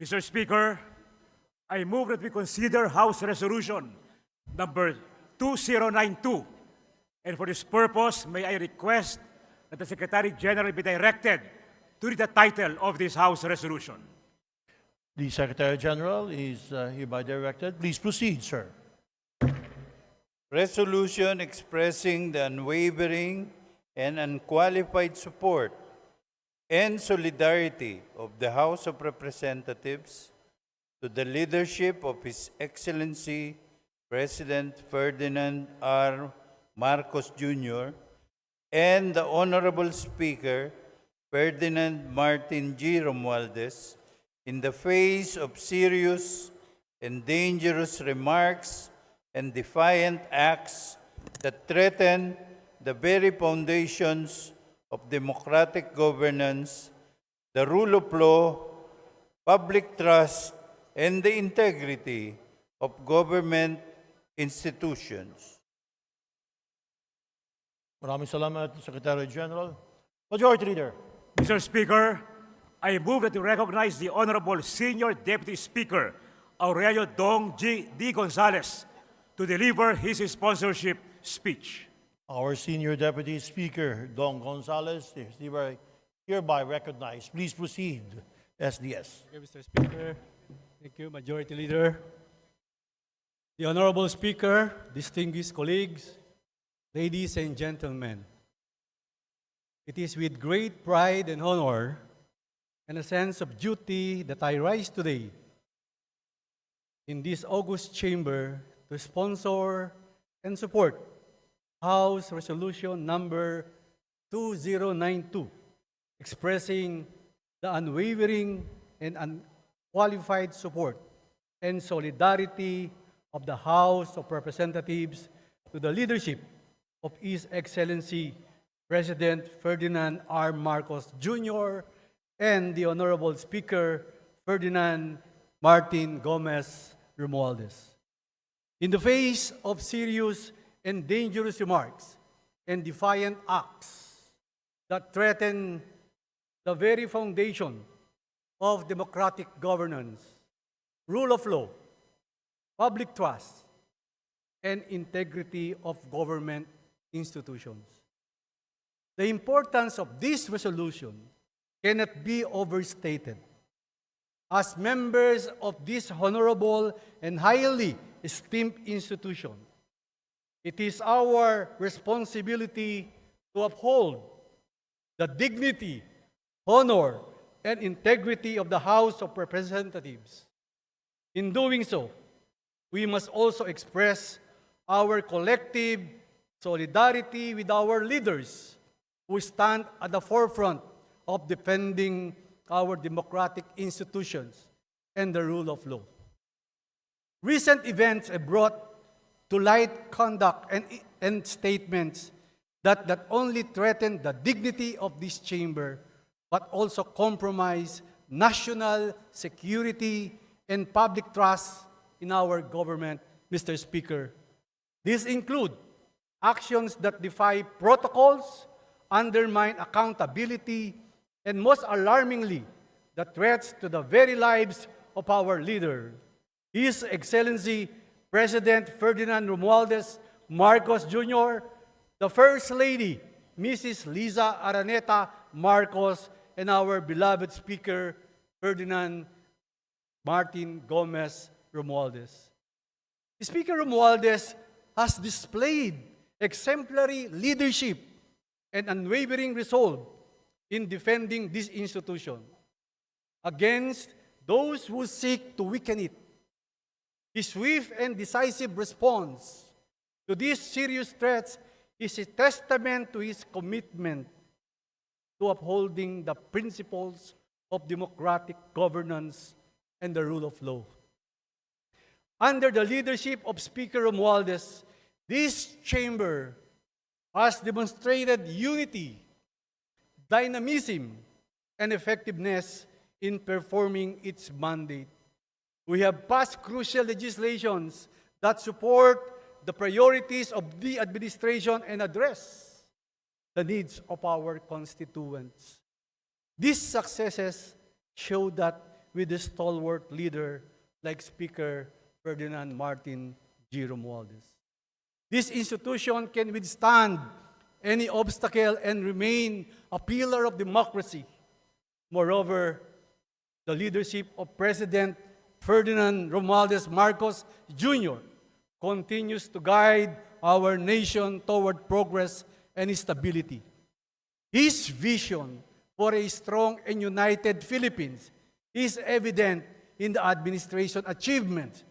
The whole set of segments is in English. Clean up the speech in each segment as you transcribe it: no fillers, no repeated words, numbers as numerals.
Mr. Speaker, I move that we consider House Resolution number 2092. And for this purpose, may I request that the Secretary General be directed to read the title of this House Resolution. The Secretary General is hereby directed. Please proceed, sir. Resolution expressing the unwavering and unqualified support and solidarity of the House of Representatives to the leadership of His Excellency President Ferdinand R. Marcos Jr. and the Honorable Speaker Ferdinand Martin G. Romualdez in the face of serious and dangerous remarks and defiant acts that threaten the very foundations of democratic governance, the rule of law, public trust, and the integrity of government institutions. Maraming salamat, Secretary General. Majority Leader. Mr. Speaker, I move that we recognize the Honorable Senior Deputy Speaker Aurelio Dong G. D. Gonzales to deliver his sponsorship speech. Our Senior Deputy Speaker, Dong Gonzales, is hereby recognized. Please proceed, SDS. Thank you, Mr. Speaker. Thank you, Majority Leader. The Honorable Speaker, distinguished colleagues, ladies and gentlemen, it is with great pride and honor and a sense of duty that I rise today in this august chamber to sponsor and support House Resolution number 2092, expressing the unwavering and unqualified support and solidarity of the House of Representatives to the leadership of His Excellency President Ferdinand R. Marcos Jr. and the Honorable Speaker Ferdinand Martin Gomez Romualdez. In the face of serious and dangerous remarks and defiant acts that threaten the very foundation of democratic governance, rule of law, public trust, and integrity of government institutions. The importance of this resolution cannot be overstated. As members of this honorable and highly esteemed institution, it is our responsibility to uphold the dignity, honor, and integrity of the House of Representatives. In doing so, we must also express our collective solidarity with our leaders who stand at the forefront of defending our democratic institutions and the rule of law. Recent events have brought to light conduct and statements that not only threaten the dignity of this chamber, but also compromise national security and public trust in our government, Mr. Speaker. These include actions that defy protocols, undermine accountability, and most alarmingly, the threats to the very lives of our leader, His Excellency President Ferdinand Romualdez Marcos Jr., the First Lady, Mrs. Liza Araneta Marcos, and our beloved Speaker Ferdinand Martin Gomez Romualdez. Speaker Romualdez has displayed exemplary leadership and unwavering resolve in defending this institution against those who seek to weaken it. His swift and decisive response to these serious threats is a testament to his commitment to upholding the principles of democratic governance and the rule of law. Under the leadership of Speaker Romualdez, this chamber has demonstrated unity, dynamism, and effectiveness in performing its mandate. We have passed crucial legislations that support the priorities of the administration and address the needs of our constituents. These successes show that with a stalwart leader like Speaker Ferdinand Martin G. Romualdez. This institution can withstand any obstacle and remain a pillar of democracy. Moreover, the leadership of President Ferdinand Romualdez Marcos Jr. continues to guide our nation toward progress and stability. His vision for a strong and united Philippines is evident in the administration achievements.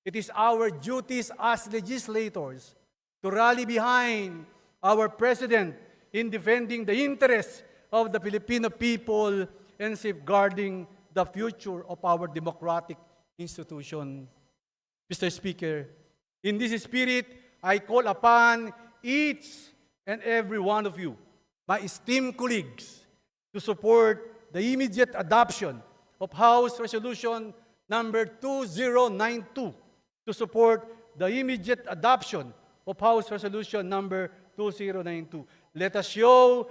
It is our duties as legislators to rally behind our President in defending the interests of the Filipino people and safeguarding the future of our democratic institution. Mr. Speaker, in this spirit, I call upon each and every one of you, my esteemed colleagues, to support the immediate adoption of House Resolution number 2092, to support the immediate adoption of House Resolution number 2092. Let us show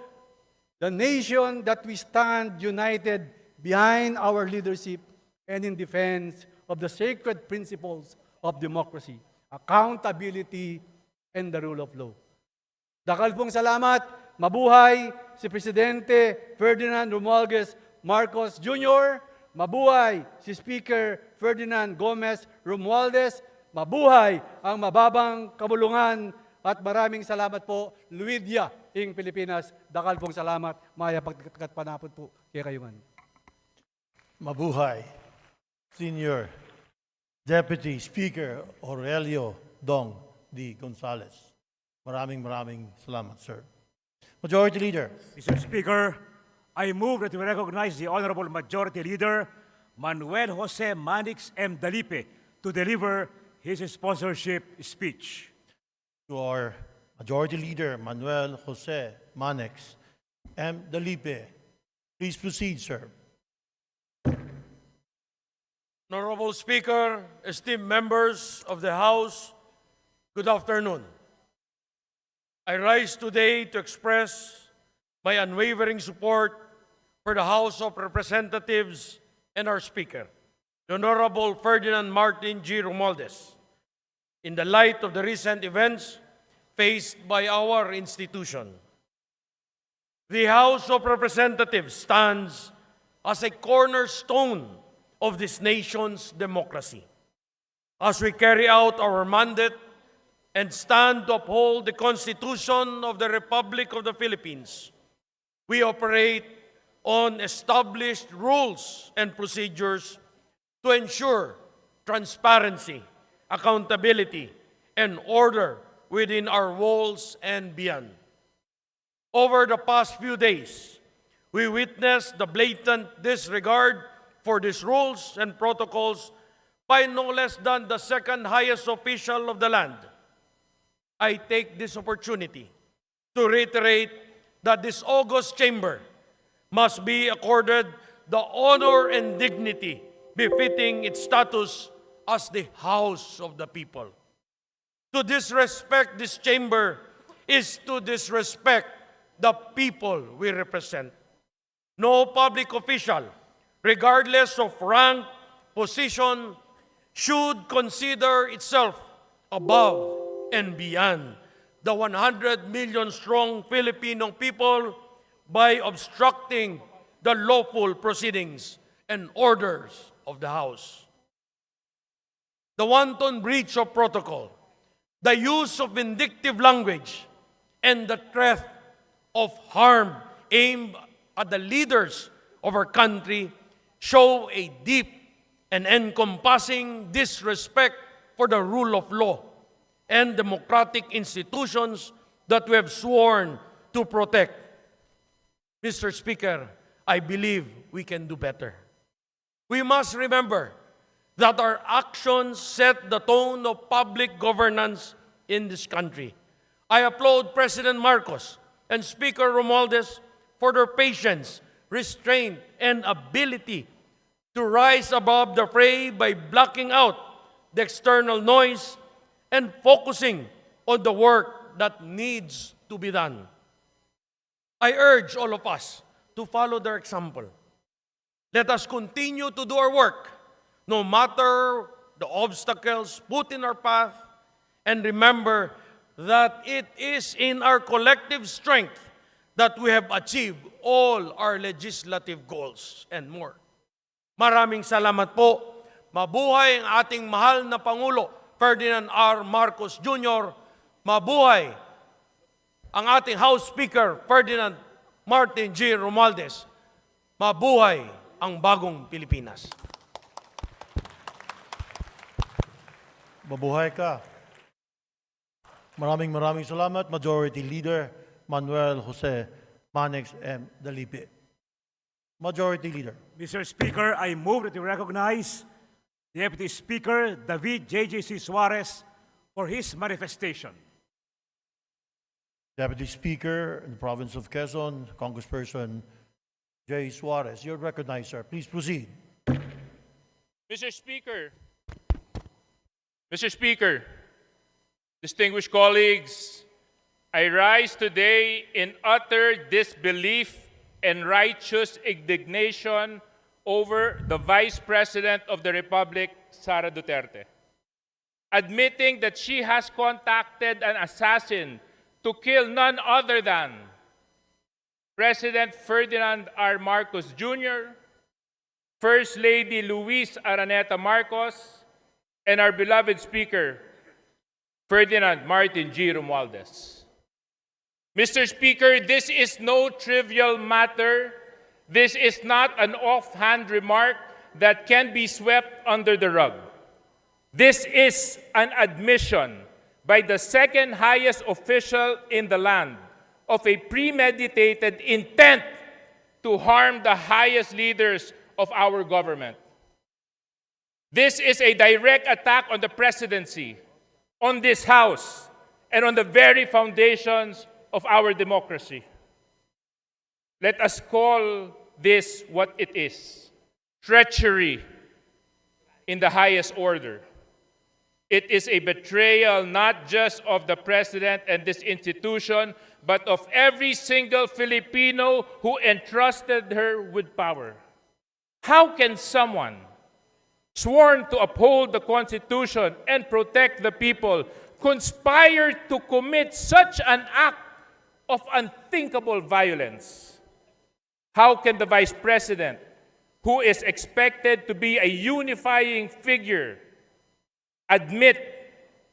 the nation that we stand united behind our leadership and in defense of the sacred principles of democracy, accountability, and the rule of law. Dakal pong salamat. Mabuhay si Presidente Ferdinand Romualdez Marcos Jr. Mabuhay si Speaker Ferdinand Gomez Romualdez. Mabuhay ang mababang kabulungan. At maraming salamat po, Luidia, ing Pilipinas. Dakal pong salamat. Maya pagkat panapod po kay kayungan. Mabuhay, Senior Deputy Speaker Aurelio Dong D. Gonzales. Maraming salamat, sir. Majority Leader. Mr. Speaker, I move that we recognize the Honorable Majority Leader, Manuel Jose Manix M. Dalipe, to deliver his sponsorship speech. To our Majority Leader, Manuel Jose Manex M. Dalipe. Please proceed, sir. Honorable Speaker, esteemed members of the House, good afternoon. I rise today to express my unwavering support for the House of Representatives and our Speaker, the Honorable Ferdinand Martin G. Romualdez, in the light of the recent events faced by our institution. The House of Representatives stands as a cornerstone of this nation's democracy. As we carry out our mandate and stand to uphold the Constitution of the Republic of the Philippines, we operate on established rules and procedures to ensure transparency, accountability, and order within our walls and beyond. Over the past few days, we witnessed the blatant disregard for these rules and protocols by no less than the second highest official of the land. I take this opportunity to reiterate that this august chamber must be accorded the honor and dignity befitting its status as the House of the people. To disrespect this chamber is to disrespect the people we represent. No public official, regardless of rank, position, should consider itself above and beyond the 100 million strong Filipino people by obstructing the lawful proceedings and orders of the House. The wanton breach of protocol, the use of vindictive language, and the threat of harm aimed at the leaders of our country show a deep and encompassing disrespect for the rule of law and democratic institutions that we have sworn to protect. Mr. Speaker, I believe we can do better. We must remember that our actions set the tone of public governance in this country. I applaud President Marcos and Speaker Romualdez for their patience, restraint, and ability to rise above the fray by blocking out the external noise and focusing on the work that needs to be done. I urge all of us to follow their example. Let us continue to do our work, no matter the obstacles put in our path, and remember that it is in our collective strength that we have achieved all our legislative goals and more. Maraming salamat po. Mabuhay ang ating mahal na Pangulo, Ferdinand R. Marcos Jr. Mabuhay ang ating House Speaker, Ferdinand Martin G. Romualdez. Mabuhay ang bagong Pilipinas. Mabuhay ka. Maraming salamat, Majority Leader Manuel Jose Manex M. Dalipe. Majority Leader. Mr. Speaker, I move that you recognize Deputy Speaker David J.J.C. Suarez for his manifestation. Deputy Speaker in the province of Quezon, Congressperson J. Suarez. You're recognized, sir. Please proceed. Mr. Speaker, distinguished colleagues, I rise today in utter disbelief and righteous indignation over the Vice President of the Republic, Sara Duterte, admitting that she has contacted an assassin to kill none other than President Ferdinand R. Marcos Jr., First Lady Luis Araneta Marcos, and our beloved Speaker, Ferdinand Martin G. Romualdez. Mr. Speaker, this is no trivial matter. This is not an offhand remark that can be swept under the rug. This is an admission by the second highest official in the land of a premeditated intent to harm the highest leaders of our government. This is a direct attack on the presidency, on this House, and on the very foundations of our democracy. Let us call this what it is: treachery in the highest order. It is a betrayal not just of the President and this institution, but of every single Filipino who entrusted her with power. How can someone sworn to uphold the Constitution and protect the people conspire to commit such an act of unthinkable violence? How can the Vice President, who is expected to be a unifying figure, admit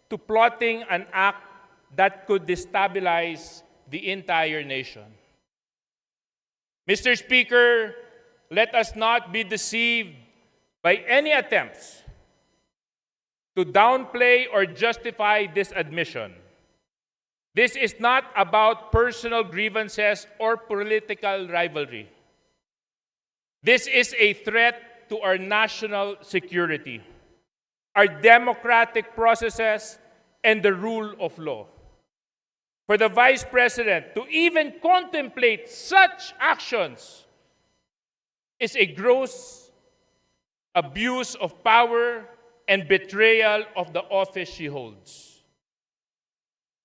to plotting an act that could destabilize the entire nation? Mr. Speaker, let us not be deceived by any attempts to downplay or justify this admission. This is not about personal grievances or political rivalry. This is a threat to our national security, our democratic processes, and the rule of law. For the Vice President to even contemplate such actions is a gross abuse of power and betrayal of the office she holds.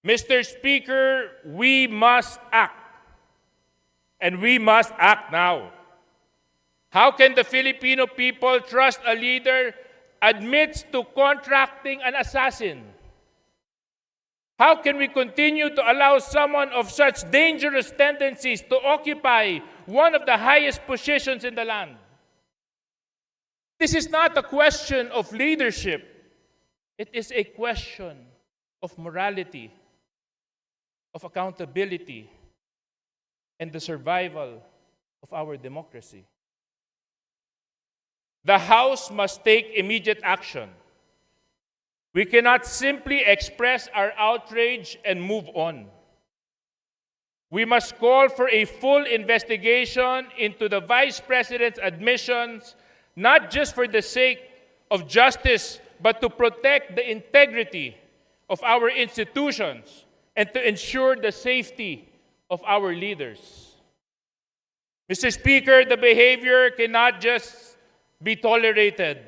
Mr. Speaker, we must act, and we must act now. How can the Filipino people trust a leader admits to contracting an assassin? How can we continue to allow someone of such dangerous tendencies to occupy one of the highest positions in the land? This is not a question of leadership. It is a question of morality, of accountability, and the survival of our democracy. The House must take immediate action. We cannot simply express our outrage and move on. We must call for a full investigation into the Vice President's admissions, not just for the sake of justice, but to protect the integrity of our institutions and to ensure the safety of our leaders. Mr. Speaker, the behavior cannot just be tolerated.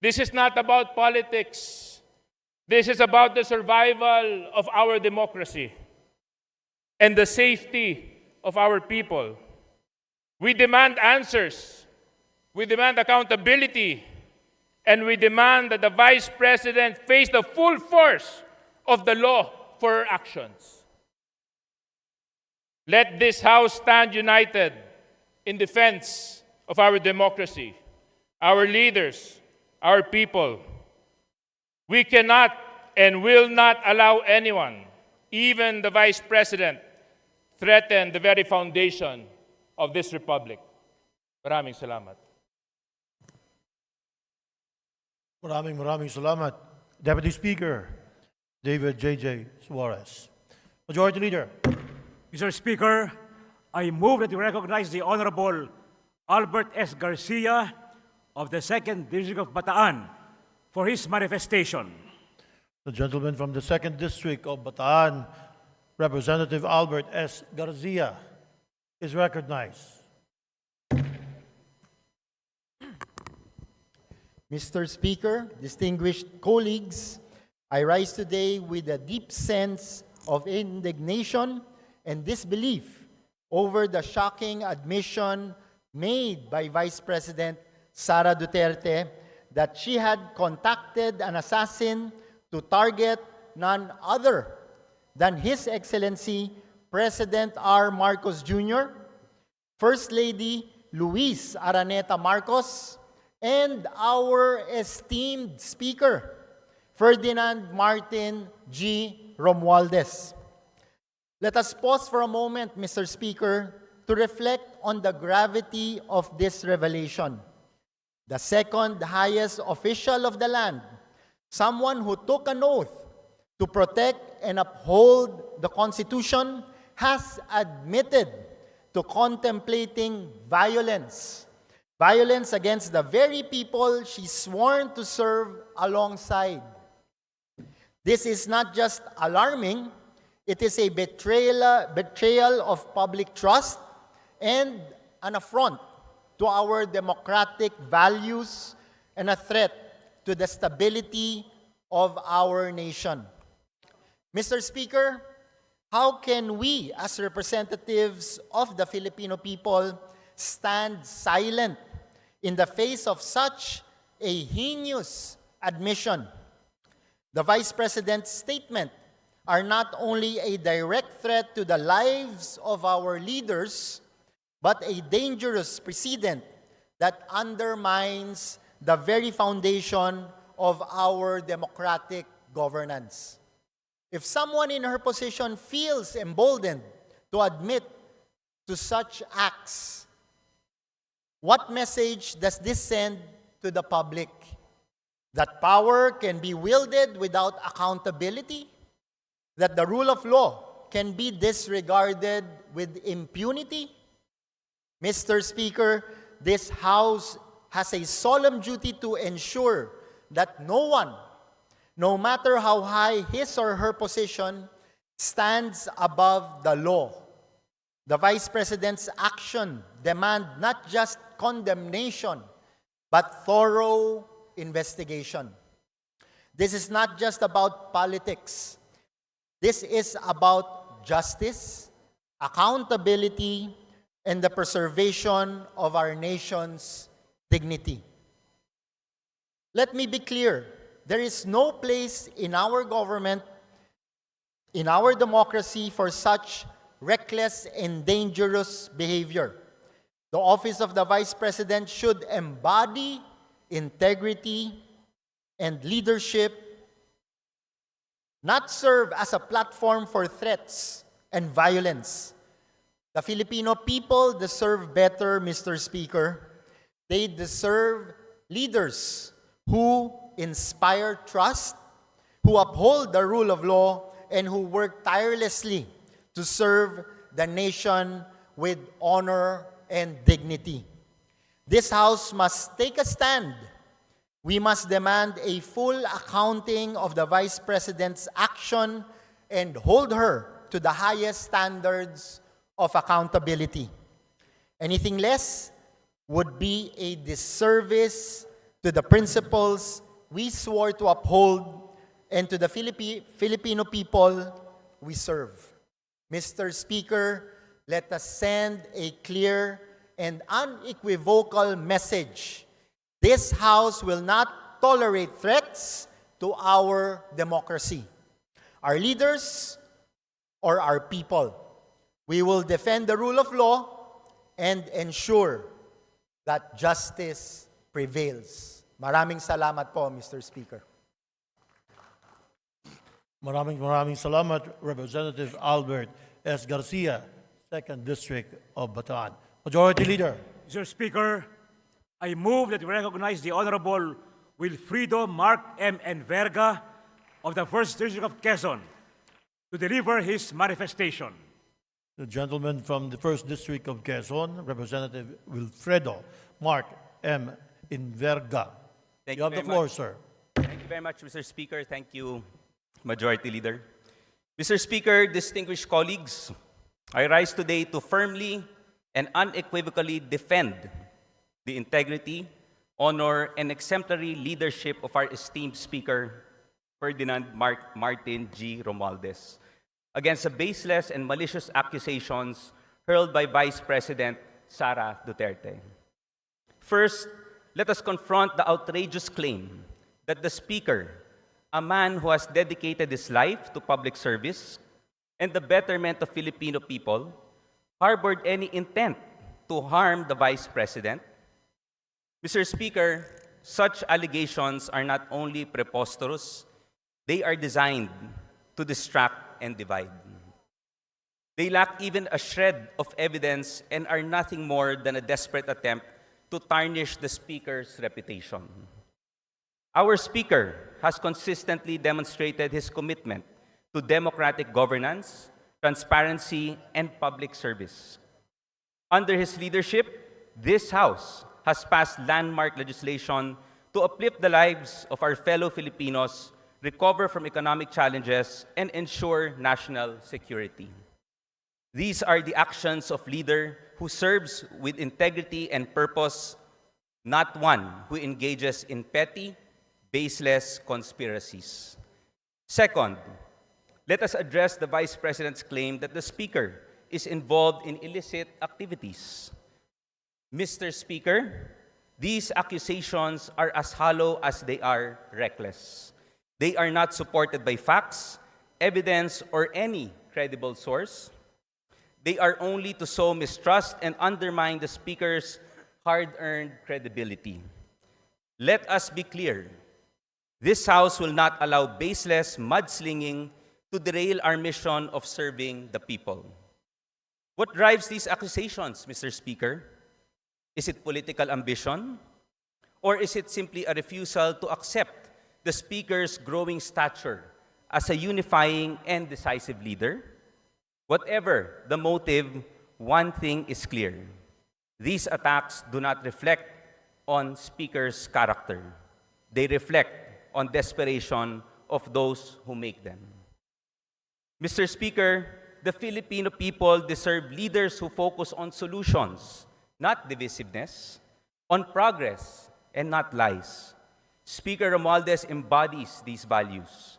This is not about politics. This is about the survival of our democracy and the safety of our people. We demand answers We demand accountability, and we demand that the Vice President face the full force of the law for her actions. Let this House stand united in defense of our democracy, our leaders, our people. We cannot and will not allow anyone, even the Vice President, threaten the very foundation of this republic. Maraming salamat. Maraming salamat. Deputy Speaker David J.J. Suarez. Majority Leader. Mr. Speaker, I move that we recognize the Honorable Albert S. Garcia of the 2nd District of Bataan for his manifestation. The gentleman from the 2nd District of Bataan, Representative Albert S. Garcia, is recognized. Mr. Speaker, distinguished colleagues, I rise today with a deep sense of indignation and disbelief over the shocking admission made by Vice President Sara Duterte that she had contacted an assassin to target none other than His Excellency President R. Marcos Jr., First Lady Luis Araneta Marcos, and our esteemed Speaker, Ferdinand Martin G. Romualdez. Let us pause for a moment, Mr. Speaker, to reflect on the gravity of this revelation. The second highest official of the land, someone who took an oath to protect and uphold the Constitution, has admitted to contemplating violence against the very people she sworn to serve alongside. This is not just alarming, it is a betrayal of public trust and an affront to our democratic values and a threat to the stability of our nation. Mr. Speaker, how can we, as representatives of the Filipino people, stand silent in the face of such a heinous admission? The Vice President's statement are not only a direct threat to the lives of our leaders, but a dangerous precedent that undermines the very foundation of our democratic governance. If someone in her position feels emboldened to admit to such acts, what message does this send to the public? That power can be wielded without accountability? That the rule of law can be disregarded with impunity? Mr. Speaker, this House has a solemn duty to ensure that no one, no matter how high his or her position, stands above the law. The Vice President's action demand not just condemnation, but thorough investigation. This is not just about politics. This is about justice, accountability, and the preservation of our nation's dignity. Let me be clear, there is no place in our government, in our democracy, for such reckless and dangerous behavior. The office of the Vice President should embody integrity and leadership, not serve as a platform for threats and violence. The Filipino people deserve better, Mr. Speaker. They deserve leaders who inspire trust, who uphold the rule of law, and who work tirelessly to serve the nation with honor and dignity. This House must take a stand. We must demand a full accounting of the Vice President's action and hold her to the highest standards of accountability. Anything less would be a disservice to the principles we swore to uphold and to the Filipino people we serve. Mr. Speaker, let us send a clear and unequivocal message. This House will not tolerate threats to our democracy, our leaders, or our people. We will defend the rule of law and ensure that justice prevails. Maraming salamat po, Mr. Speaker. Maraming salamat, Representative Albert S. Garcia, 2nd District of Bataan. Majority Leader. Mr. Speaker, I move that we recognize the Honorable Wilfrido Mark M. Enverga of the 1st District of Quezon to deliver his manifestation. The gentleman from the 1st District of Quezon, Representative Wilfredo Mark M. Enverga. You have the floor, sir. Thank you very much, Mr. Speaker. Thank you, Majority Leader. Mr. Speaker, distinguished colleagues, I rise today to firmly and unequivocally defend the integrity, honor, and exemplary leadership of our esteemed Speaker, Ferdinand Martin G. Romualdez, against the baseless and malicious accusations hurled by Vice President Sara Duterte. First, let us confront the outrageous claim that the Speaker, a man who has dedicated his life to public service and the betterment of Filipino people, harbored any intent to harm the Vice President. Mr. Speaker, such allegations are not only preposterous, they are designed to distract and divide. They lack even a shred of evidence and are nothing more than a desperate attempt to tarnish the Speaker's reputation. Our Speaker has consistently demonstrated his commitment to democratic governance, transparency, and public service. Under his leadership, this House has passed landmark legislation to uplift the lives of our fellow Filipinos, recover from economic challenges, and ensure national security. These are the actions of a leader who serves with integrity and purpose, not one who engages in petty, baseless conspiracies. Second, let us address the Vice President's claim that the Speaker is involved in illicit activities. Mr. Speaker, these accusations are as hollow as they are reckless. They are not supported by facts, evidence, or any credible source. They are only to sow mistrust and undermine the Speaker's hard-earned credibility. Let us be clear. This House will not allow baseless mudslinging to derail our mission of serving the people. What drives these accusations, Mr. Speaker? Is it political ambition? Or is it simply a refusal to accept the Speaker's growing stature as a unifying and decisive leader? Whatever the motive, one thing is clear. These attacks do not reflect on Speaker's character. They reflect on desperation of those who make them. Mr. Speaker, the Filipino people deserve leaders who focus on solutions, not divisiveness, on progress, and not lies. Speaker Romualdez embodies these values.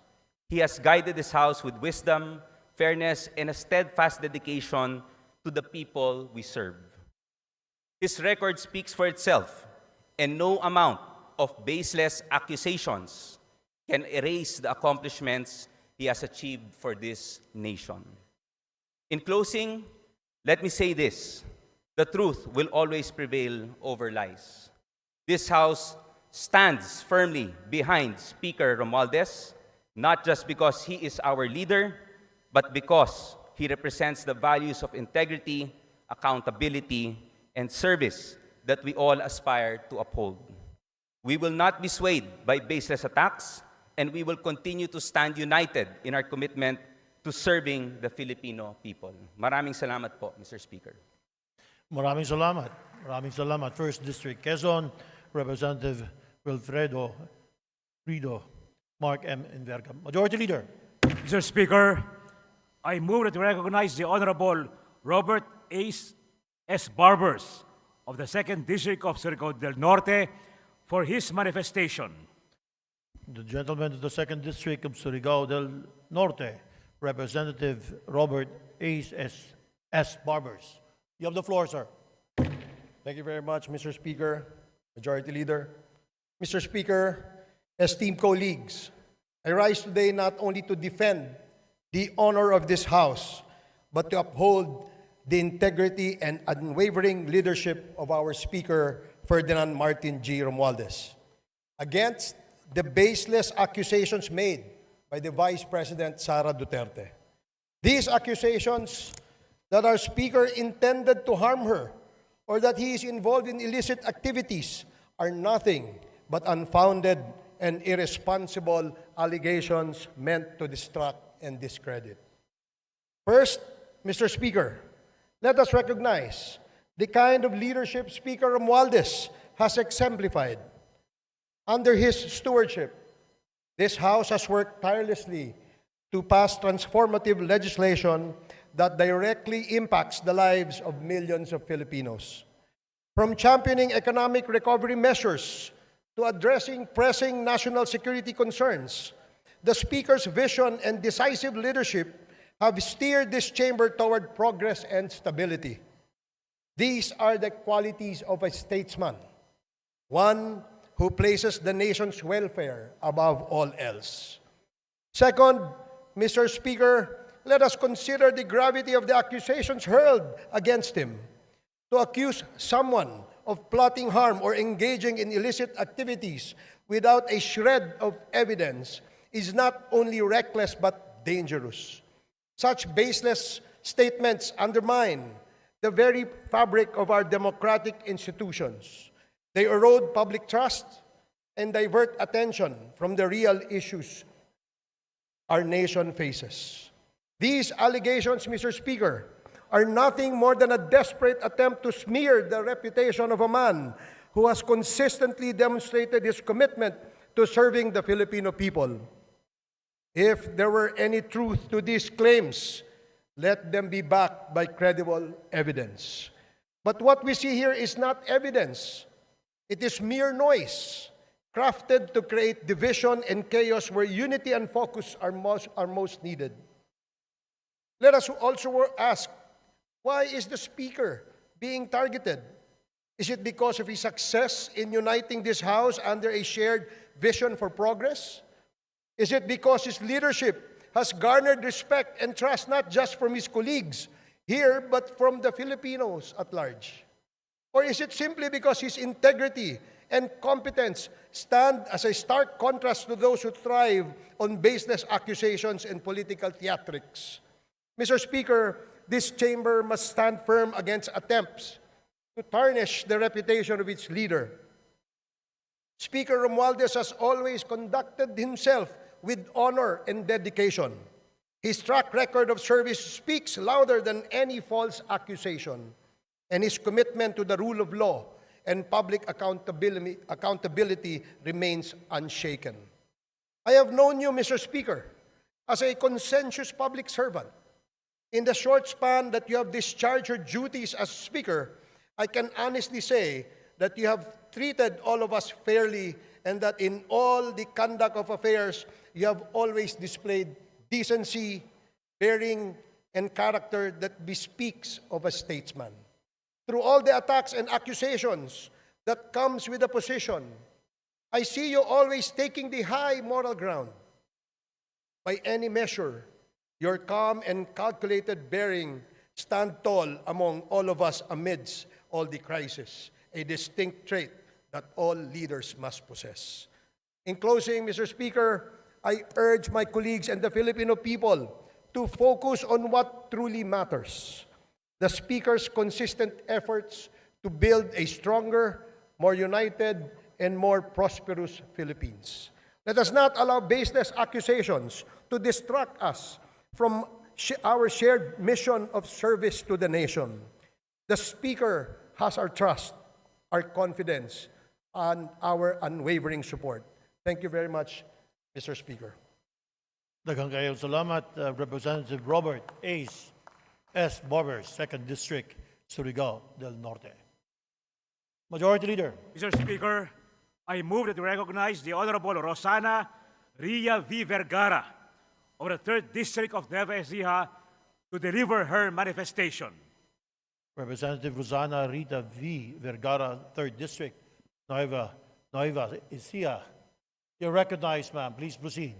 He has guided this House with wisdom, fairness, and a steadfast dedication to the people we serve. His record speaks for itself, and no amount of baseless accusations can erase the accomplishments he has achieved for this nation. In closing, let me say this: the truth will always prevail over lies. This House stands firmly behind Speaker Romualdez, not just because he is our leader, but because he represents the values of integrity, accountability, and service that we all aspire to uphold. We will not be swayed by baseless attacks, and we will continue to stand united in our commitment to serving the Filipino people. Maraming salamat po, Mr. Speaker. Maraming salamat. Maraming salamat. 1st District, Quezon, Representative Wilfredo Mark M. Enverga. Majority Leader. Mr. Speaker, I move that we recognize the Honorable Robert S. Barbers of the 2nd District of Surigao del Norte for his manifestation. The gentleman of the 2nd District of Surigao del Norte, Representative Robert S. Barbers. You have the floor, sir. Thank you very much, Mr. Speaker, Majority Leader. Mr. Speaker, esteemed colleagues, I rise today not only to defend the honor of this House, but to uphold the integrity and unwavering leadership of our Speaker, Ferdinand Martin G. Romualdez, against the baseless accusations made by the Vice President Sara Duterte. These accusations that our Speaker intended to harm her or that he is involved in illicit activities are nothing but unfounded and irresponsible allegations meant to distract and discredit. First, Mr. Speaker, let us recognize the kind of leadership Speaker Romualdez has exemplified. Under his stewardship, this House has worked tirelessly to pass transformative legislation that directly impacts the lives of millions of Filipinos. From championing economic recovery measures to addressing pressing national security concerns, the Speaker's vision and decisive leadership have steered this chamber toward progress and stability. These are the qualities of a statesman, one who places the nation's welfare above all else. Second, Mr. Speaker, let us consider the gravity of the accusations hurled against him. To accuse someone of plotting harm or engaging in illicit activities without a shred of evidence is not only reckless but dangerous. Such baseless statements undermine the very fabric of our democratic institutions. They erode public trust and divert attention from the real issues our nation faces. These allegations, Mr. Speaker, are nothing more than a desperate attempt to smear the reputation of a man who has consistently demonstrated his commitment to serving the Filipino people. If there were any truth to these claims, let them be backed by credible evidence. But what we see here is not evidence. It is mere noise, crafted to create division and chaos where unity and focus are most needed. Let us also ask, why is the Speaker being targeted? Is it because of his success in uniting this House under a shared vision for progress? Is it because his leadership has garnered respect and trust not just from his colleagues here, but from the Filipinos at large? Or is it simply because his integrity and competence stand as a stark contrast to those who thrive on baseless accusations and political theatrics? Mr. Speaker, this chamber must stand firm against attempts to tarnish the reputation of its leader. Speaker Romualdez has always conducted himself with honor and dedication. His track record of service speaks louder than any false accusation, and his commitment to the rule of law and public accountability remains unshaken. I have known you, Mr. Speaker, as a conscientious public servant. In the short span that you have discharged your duties as Speaker, I can honestly say that you have treated all of us fairly and that in all the conduct of affairs, you have always displayed decency, bearing, and character that bespeaks of a statesman. Through all the attacks and accusations that comes with a position, I see you always taking the high moral ground. By any measure, your calm and calculated bearing stand tall among all of us amidst all the crisis, a distinct trait that all leaders must possess. In closing, Mr. Speaker, I urge my colleagues and the Filipino people to focus on what truly matters: the Speaker's consistent efforts to build a stronger, more united, and more prosperous Philippines. Let us not allow baseless accusations to distract us from our shared mission of service to the nation. The Speaker has our trust, our confidence, and our unwavering support. Thank you very much, Mr. Speaker. Daghang kayong salamat, Representative Robert Ace S. Barbers, 2nd District, Surigao del Norte. Majority Leader. Mr. Speaker, I move that we recognize the Honorable Rosana Ria V. Vergara of the 3rd District of Nueva Ecija to deliver her manifestation. Representative Rosana Rita V. Vergara, 3rd District, Nueva Ecija. You're recognized, ma'am. Please proceed.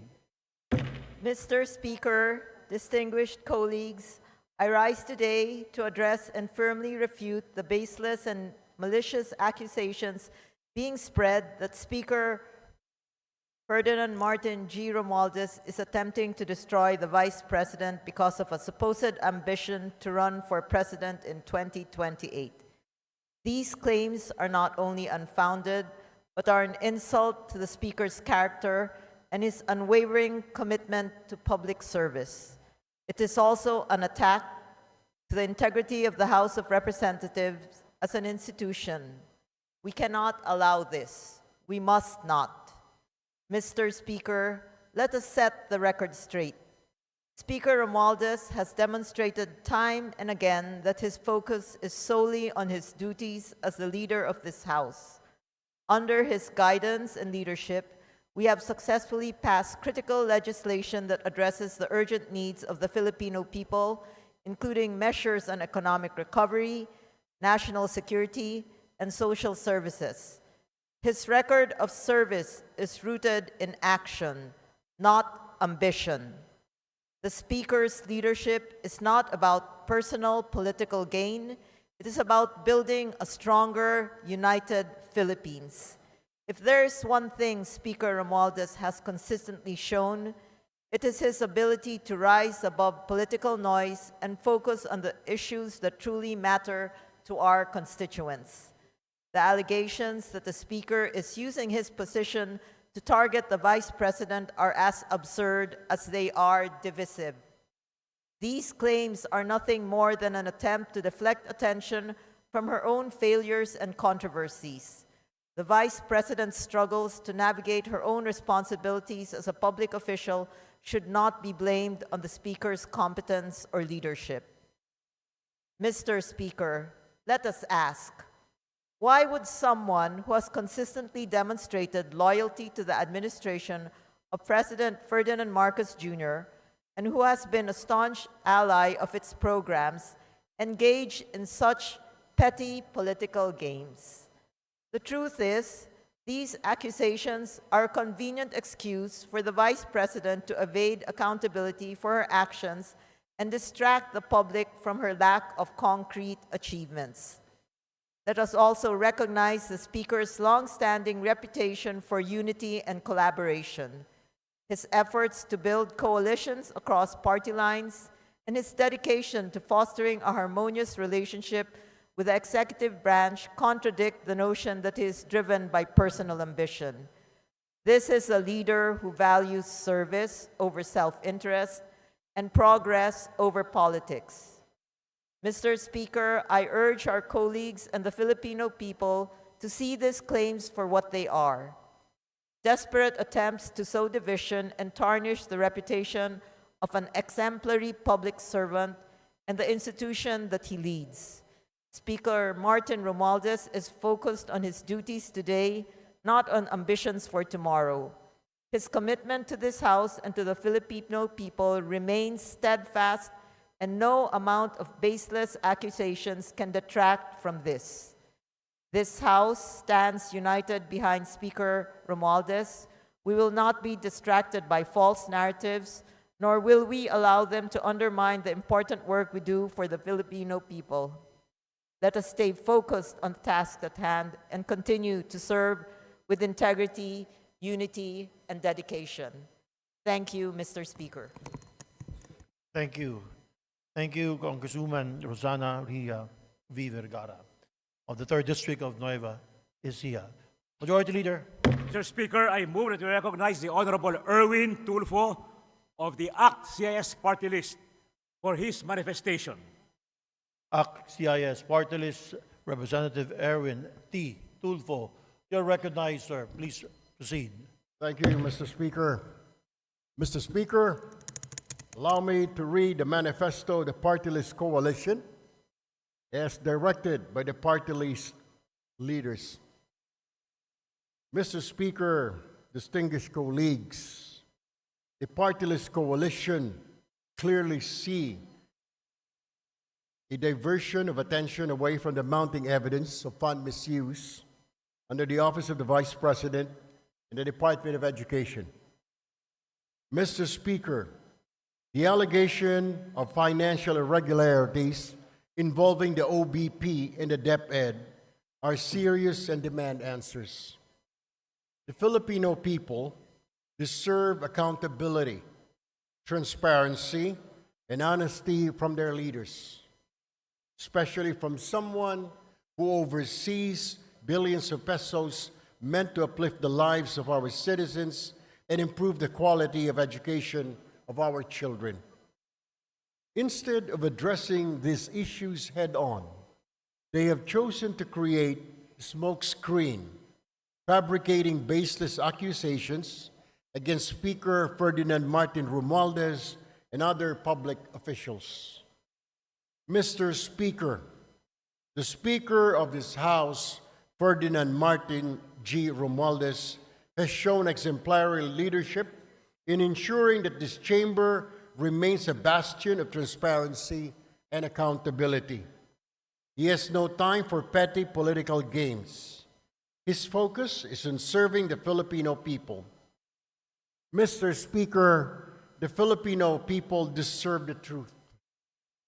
Mr. Speaker, distinguished colleagues, I rise today to address and firmly refute the baseless and malicious accusations being spread that Speaker Ferdinand Martin G. Romualdez is attempting to destroy the Vice President because of a supposed ambition to run for President in 2028. These claims are not only unfounded, but are an insult to the Speaker's character and his unwavering commitment to public service. It is also an attack to the integrity of the House of Representatives as an institution. We cannot allow this. We must not. Mr. Speaker, let us set the record straight. Speaker Romualdez has demonstrated time and again that his focus is solely on his duties as the leader of this House. Under his guidance and leadership, we have successfully passed critical legislation that addresses the urgent needs of the Filipino people, including measures on economic recovery, national security, and social services. His record of service is rooted in action, not ambition. The Speaker's leadership is not about personal political gain. It is about building a stronger, united Philippines. If there is one thing Speaker Romualdez has consistently shown, it is his ability to rise above political noise and focus on the issues that truly matter to our constituents. The allegations that the Speaker is using his position to target the Vice President are as absurd as they are divisive. These claims are nothing more than an attempt to deflect attention from her own failures and controversies. The Vice President's struggles to navigate her own responsibilities as a public official should not be blamed on the Speaker's competence or leadership. Mr. Speaker, let us ask, why would someone who has consistently demonstrated loyalty to the administration of President Ferdinand Marcos Jr. and who has been a staunch ally of its programs engage in such petty political games? The truth is, these accusations are a convenient excuse for the Vice President to evade accountability for her actions and distract the public from her lack of concrete achievements. Let us also recognize the Speaker's long-standing reputation for unity and collaboration, his efforts to build coalitions across party lines, and his dedication to fostering a harmonious relationship with the executive branch contradict the notion that he is driven by personal ambition. This is a leader who values service over self-interest and progress over politics. Mr. Speaker, I urge our colleagues and the Filipino people to see these claims for what they are: desperate attempts to sow division and tarnish the reputation of an exemplary public servant and the institution that he leads. Speaker Martin Romualdez is focused on his duties today, not on ambitions for tomorrow. His commitment to this House and to the Filipino people remains steadfast, and no amount of baseless accusations can detract from this. This House stands united behind Speaker Romualdez. We will not be distracted by false narratives, nor will we allow them to undermine the important work we do for the Filipino people. Let us stay focused on the task at hand and continue to serve with integrity, unity, and dedication. Thank you, Mr. Speaker. Thank you. Thank you, Congresswoman Rosana Ria V. Vergara of the 3rd District of Nueva Ecija. Majority Leader. Mr. Speaker, I move that we recognize the Honorable Erwin Tulfo of the ACT-CIS party list for his manifestation. ACT-CIS Party List, Representative Erwin T. Tulfo. You're recognized, sir. Please proceed. Thank you, Mr. Speaker. Mr. Speaker, allow me to read the manifesto of the party list coalition as directed by the party list leaders. Mr. Speaker, distinguished colleagues, the party list coalition clearly see a diversion of attention away from the mounting evidence of fund misuse under the Office of the Vice President in the Department of Education. Mr. Speaker, the allegation of financial irregularities involving the OBP and the DepEd are serious and demand answers. The Filipino people deserve accountability, transparency, and honesty from their leaders, especially from someone who oversees billions of pesos meant to uplift the lives of our citizens and improve the quality of education of our children. Instead of addressing these issues head-on, they have chosen to create a smokescreen, fabricating baseless accusations against Speaker Ferdinand Martin Romualdez and other public officials. Mr. Speaker, the Speaker of this House, Ferdinand Martin G. Romualdez, has shown exemplary leadership in ensuring that this chamber remains a bastion of transparency and accountability. He has no time for petty political games. His focus is on serving the Filipino people. Mr. Speaker, the Filipino people deserve the truth.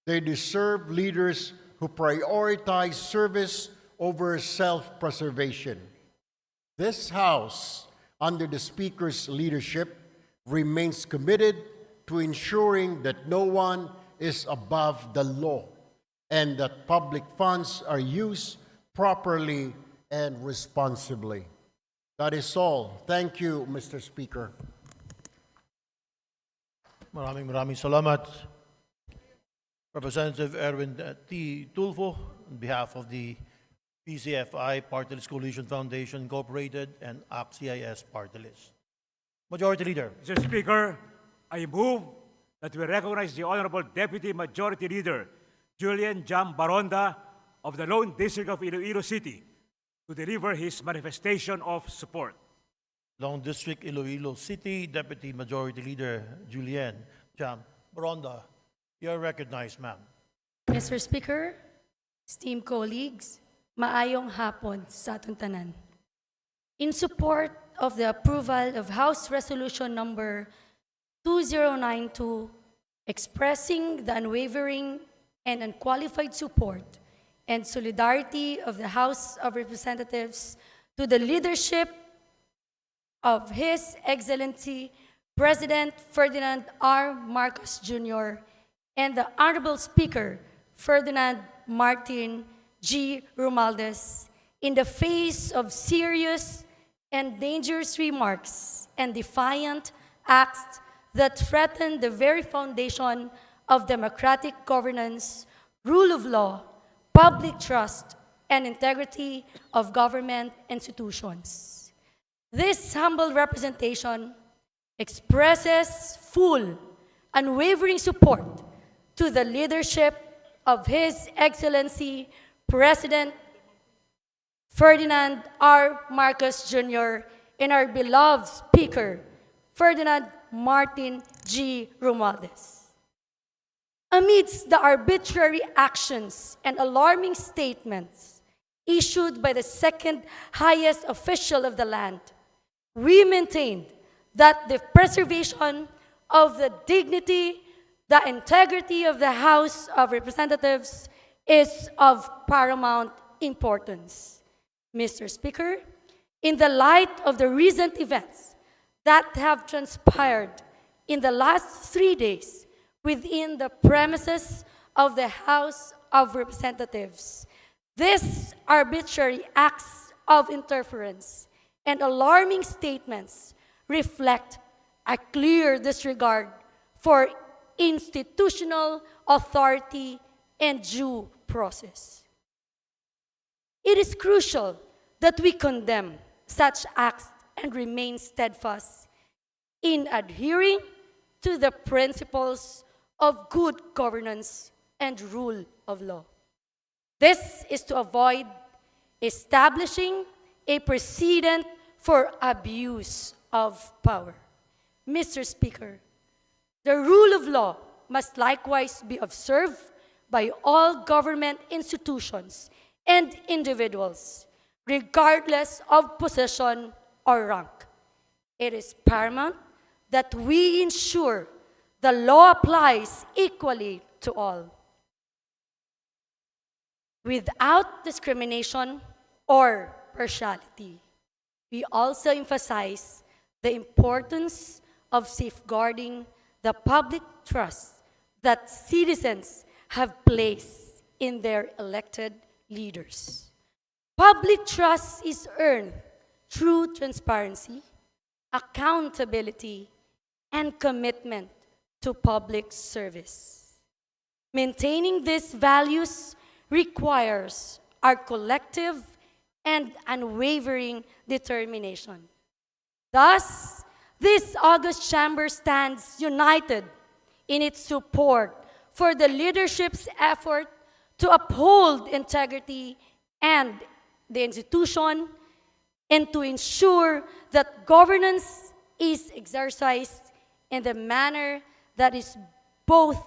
They deserve leaders who prioritize service over self-preservation. This House, under the Speaker's leadership, remains committed to ensuring that no one is above the law and that public funds are used properly and responsibly. That is all. Thank you, Mr. Speaker. Maraming salamat. Representative Erwin T. Tulfo, on behalf of the PCFI Party List Coalition Foundation Incorporated and ACT-CIS Party List. Majority Leader. Mr. Speaker, I move that we recognize the Honorable Deputy Majority Leader, Julian Jam Baronda of the Lone District of Iloilo City, to deliver his manifestation of support. Long District, Iloilo City, Deputy Majority Leader Julian Jam Baronda. You are recognized, ma'am. Mr. Speaker, esteemed colleagues, maayong hapon sa atong tanan. In support of the approval of House Resolution number 2092, expressing the unwavering and unqualified support and solidarity of the House of Representatives to the leadership of His Excellency President Ferdinand R. Marcos Jr. and the Honorable Speaker Ferdinand Martin G. Romualdez in the face of serious and dangerous remarks and defiant acts that threaten the very foundation of democratic governance, rule of law, public trust, and integrity of government institutions. This humble representation expresses full, unwavering support to the leadership of His Excellency President Ferdinand R. Marcos Jr. and our beloved Speaker, Ferdinand Martin G. Romualdez. Amidst the arbitrary actions and alarming statements issued by the second highest official of the land, we maintained that the preservation of the dignity, the integrity of the House of Representatives is of paramount importance. Mr. Speaker, in the light of the recent events that have transpired in the last 3 days within the premises of the House of Representatives, these arbitrary acts of interference and alarming statements reflect a clear disregard for institutional authority and due process. It is crucial that we condemn such acts and remain steadfast in adhering to the principles of good governance and rule of law. This is to avoid establishing a precedent for abuse of power. Mr. Speaker, the rule of law must likewise be observed by all government institutions and individuals, regardless of position or rank. It is paramount that we ensure the law applies equally to all, without discrimination or partiality. We also emphasize the importance of safeguarding the public trust that citizens have placed in their elected leaders. Public trust is earned through transparency, accountability, and commitment to public service. Maintaining these values requires our collective and unwavering determination. Thus, this august chamber stands united in its support for the leadership's effort to uphold integrity and the institution and to ensure that governance is exercised in the manner that is both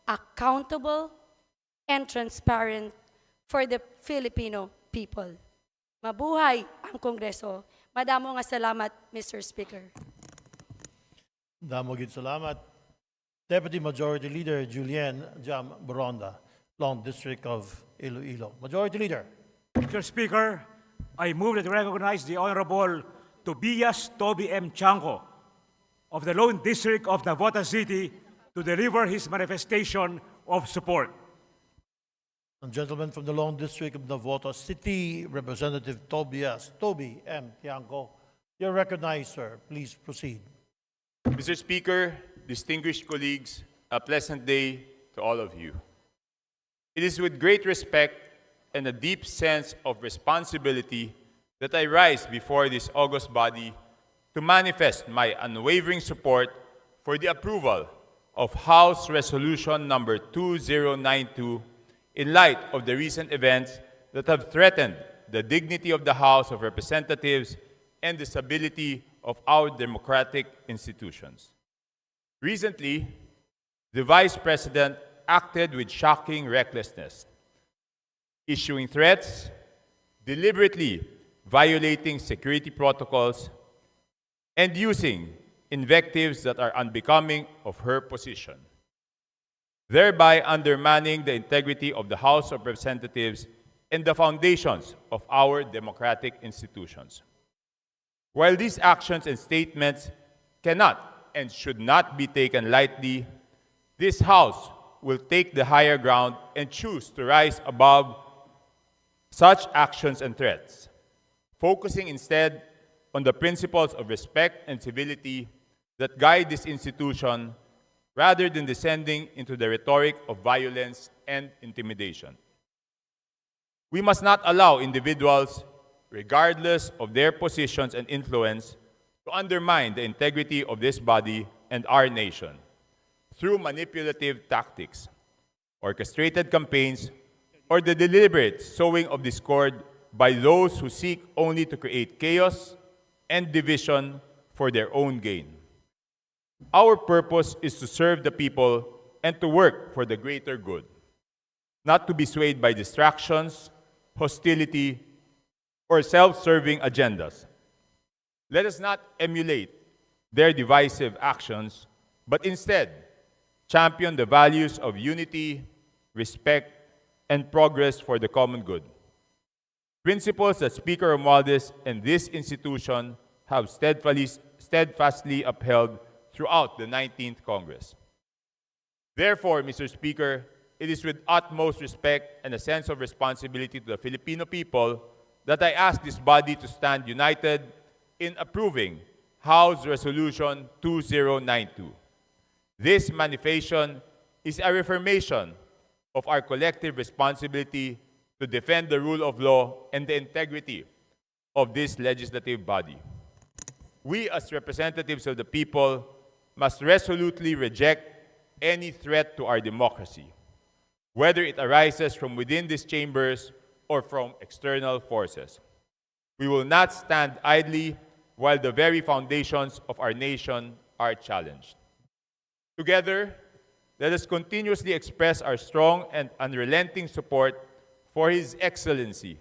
accountable and transparent for the Filipino people. Mabuhay ang Kongreso. Madamo nga salamat, Mr. Speaker. Damo gid salamat. Deputy Majority Leader Julian Jam Boronda, Long District of Iloilo. Majority Leader. Mr. Speaker, I move that we recognize the Honorable Tobias Toby M. Chanco of the Lone District of Navotas City to deliver his manifestation of support. And gentleman from the Long District of Navotas City, Representative Toby M. Tiangco. You're recognized, sir. Please proceed. Mr. Speaker, distinguished colleagues, a pleasant day to all of you. It is with great respect and a deep sense of responsibility that I rise before this august body to manifest my unwavering support for the approval of House Resolution number 2092 in light of the recent events that have threatened the dignity of the House of Representatives and the stability of our democratic institutions. Recently, the Vice President acted with shocking recklessness, issuing threats, deliberately violating security protocols, and using invectives that are unbecoming of her position, thereby undermining the integrity of the House of Representatives and the foundations of our democratic institutions. While these actions and statements cannot and should not be taken lightly, this House will take the higher ground and choose to rise above such actions and threats, focusing instead on the principles of respect and civility that guide this institution rather than descending into the rhetoric of violence and intimidation. We must not allow individuals, regardless of their positions and influence, to undermine the integrity of this body and our nation through manipulative tactics, orchestrated campaigns, or the deliberate sowing of discord by those who seek only to create chaos and division for their own gain. Our purpose is to serve the people and to work for the greater good, not to be swayed by distractions, hostility, or self-serving agendas. Let us not emulate their divisive actions, but instead champion the values of unity, respect, and progress for the common good. Principles that Speaker Romualdez and this institution have steadfastly upheld throughout the 19th Congress. Therefore, Mr. Speaker, it is with utmost respect and a sense of responsibility to the Filipino people that I ask this body to stand united in approving House Resolution 2092. This manifestation is a reaffirmation of our collective responsibility to defend the rule of law and the integrity of this legislative body. We, as representatives of the people, must resolutely reject any threat to our democracy, whether it arises from within these chambers or from external forces. We will not stand idly while the very foundations of our nation are challenged. Together, let us continuously express our strong and unrelenting support for His Excellency,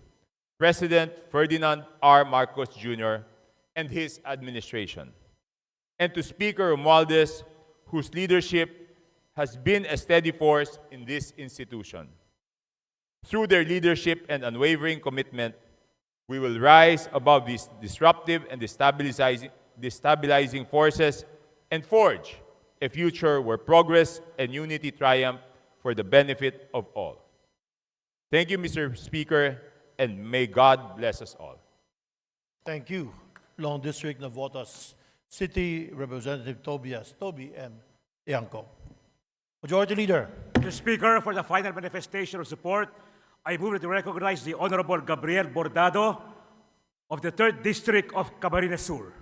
President Ferdinand R. Marcos Jr. and his administration, and to Speaker Romualdez, whose leadership has been a steady force in this institution. Through their leadership and unwavering commitment, we will rise above these disruptive and destabilizing forces and forge a future where progress and unity triumph for the benefit of all. Thank you, Mr. Speaker, and may God bless us all. Thank you, Long District Navotas City Representative Toby M. Iangco. Majority Leader. Mr. Speaker, for the final manifestation of support, I move to recognize the Honorable Gabriel Bordado of the 3rd District of Camarines Sur.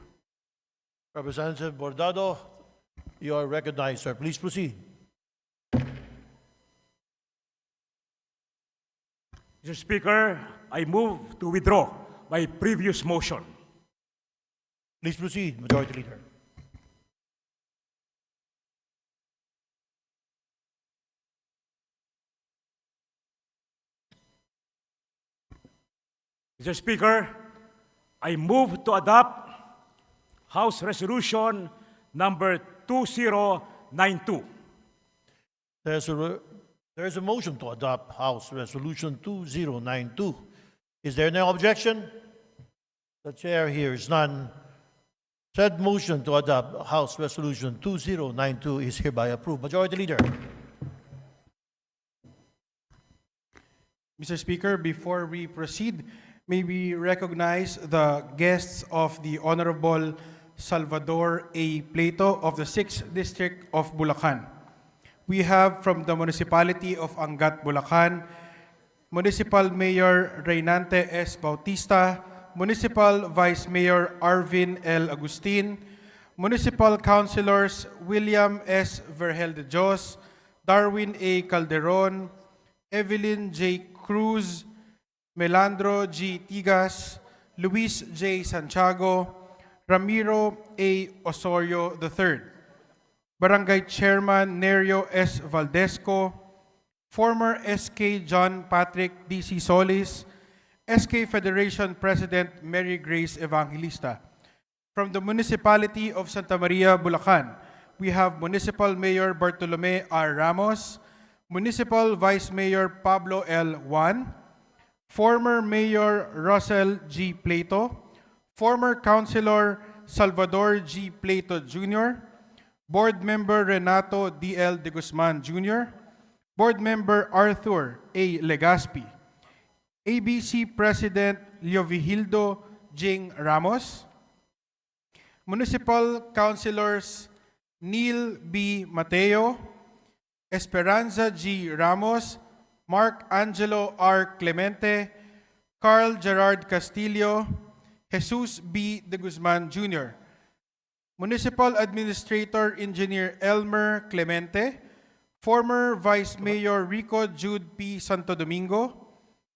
Representative Bordado, you are recognized, sir. Please proceed. Mr. Speaker, I move to withdraw my previous motion. Please proceed, Majority Leader. Mr. Speaker, I move to adopt House Resolution number 2092. There's a motion to adopt House Resolution 2092. Is there no objection? The chair hears none. Said motion to adopt House Resolution 2092 is hereby approved. Majority Leader. Mr. Speaker, before we proceed, may we recognize the guests of the Honorable Salvador A. Plato of the 6th District of Bulacan. We have from the Municipality of Angat, Bulacan, Municipal Mayor Reynante S. Bautista, Municipal Vice Mayor Arvin L. Agustin, Municipal Councilors William S. Vergel de Dios, Darwin A. Calderon, Evelyn J. Cruz, Melandro G. Tigas, Luis J. Santiago, Ramiro A. Osorio III, Barangay Chairman Nerio S. Valdesco, former SK John Patrick D.C. Solis, SK Federation President Mary Grace Evangelista. From the Municipality of Santa Maria, Bulacan, we have Municipal Mayor Bartolome R. Ramos, Municipal Vice Mayor Pablo L. Juan, former Mayor Russell G. Plato, former Councilor Salvador G. Plato Jr., Board Member Renato D.L. de Guzman Jr., Board Member Arthur A. Legaspi, ABC President Leovigildo Jing Ramos, Municipal Councilors Neil B. Mateo, Esperanza G. Ramos, Mark Angelo R. Clemente, Carl Gerard Castillo, Jesus B. de Guzman Jr., Municipal Administrator Engineer Elmer Clemente, former Vice Mayor Rico Jude P. Santo Domingo,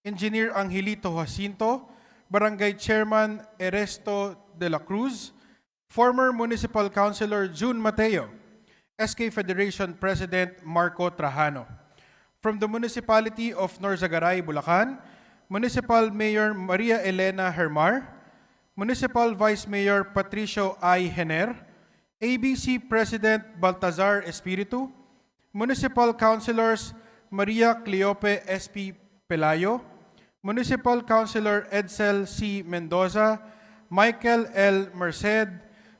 Engineer Angelito Jacinto, Barangay Chairman Eresto de la Cruz, former Municipal Councilor June Mateo, SK Federation President Marco Trajano. From the Municipality of Norzagaray, Bulacan, Municipal Mayor Maria Elena Hermar, Municipal Vice Mayor Patricio I. Hener, ABC President Baltazar Espiritu, Municipal Councilors Maria Cleope S.P. Pelayo, Municipal Councilor Edsel C. Mendoza, Michael L. Merced,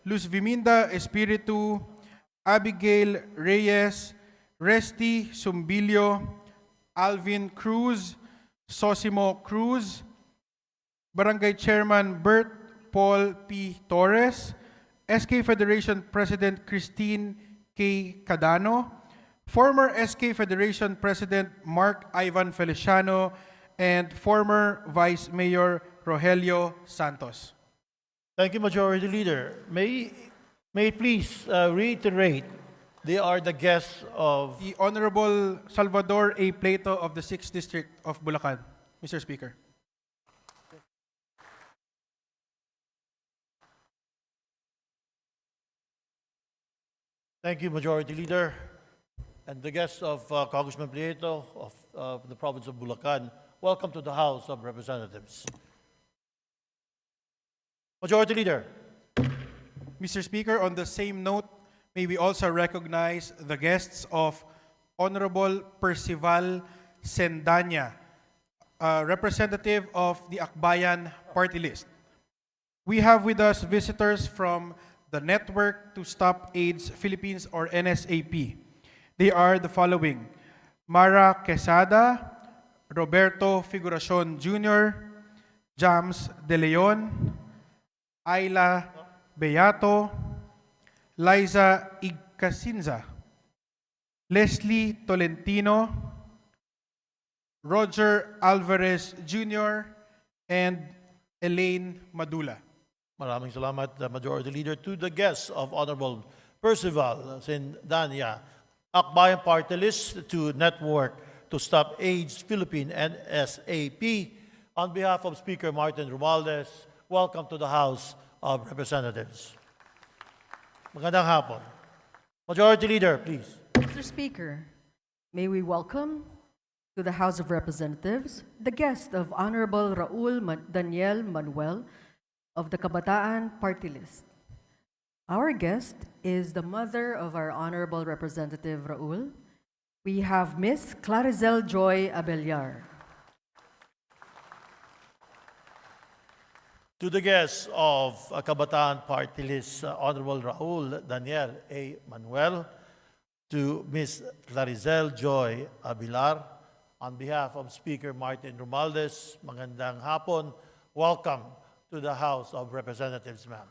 Luz Viminda Espiritu, Abigail Reyes, Resty Sumbilio, Alvin Cruz, Sosimo Cruz, Barangay Chairman Bert Paul P. Torres, SK Federation President Christine K. Cadano, former SK Federation President Mark Ivan Feliciano, and former Vice Mayor Rogelio Santos. Thank you, Majority Leader. May it please reiterate, they are the guests of The Honorable Salvador A. Plato of the 6th District of Bulacan, Mr. Speaker. Thank you, Majority Leader. and the guests of Congressman Prieto of the province of Bulacan, welcome to the House of Representatives. Majority Leader. Mr. Speaker, on the same note, may we also recognize the guests of Honorable Percival Sendanya, representative of the Akbayan Party List. We have with us visitors from the Network to Stop AIDS Philippines, or NSAP. They are the following: Mara Quesada, Roberto Figuracion Jr., Jams De Leon, Ayla Beato, Liza Igcasinza, Leslie Tolentino, Roger Alvarez Jr., and Elaine Madula. Maraming salamat, Majority Leader. To the guests of Honorable Percival Sendanya, Akbayan Party List, to Network to Stop AIDS Philippine, NSAP, on behalf of Speaker Martin Romualdez, welcome to the House of Representatives. Magandang hapon. Majority Leader, please. Mr. Speaker, may we welcome to the House of Representatives the guest of Honorable Daniel Manuel of the Kabataan Party List. Our guest is the mother of our Honorable Representative Raul. We have Miss Clarizel Joy Abellar. To the guests of Kabataan Party List, Honorable Raul Daniel A. Manuel, to Ms. Clarizel Joy Abilar, on behalf of Speaker Martin Romualdez, magandang hapon. Welcome to the House of Representatives, ma'am.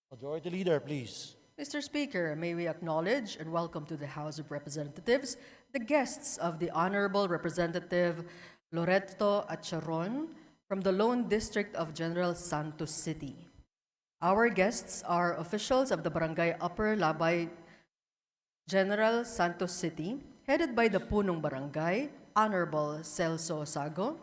Majority Leader, please. Mr. Speaker, may we acknowledge and welcome to the House of Representatives the guests of the Honorable Representative Loreto Acharon from the Lone District of General Santos City. Our guests are officials of the Barangay Upper Labay, General Santos City, headed by the Punong Barangay, Honorable Celso Sago,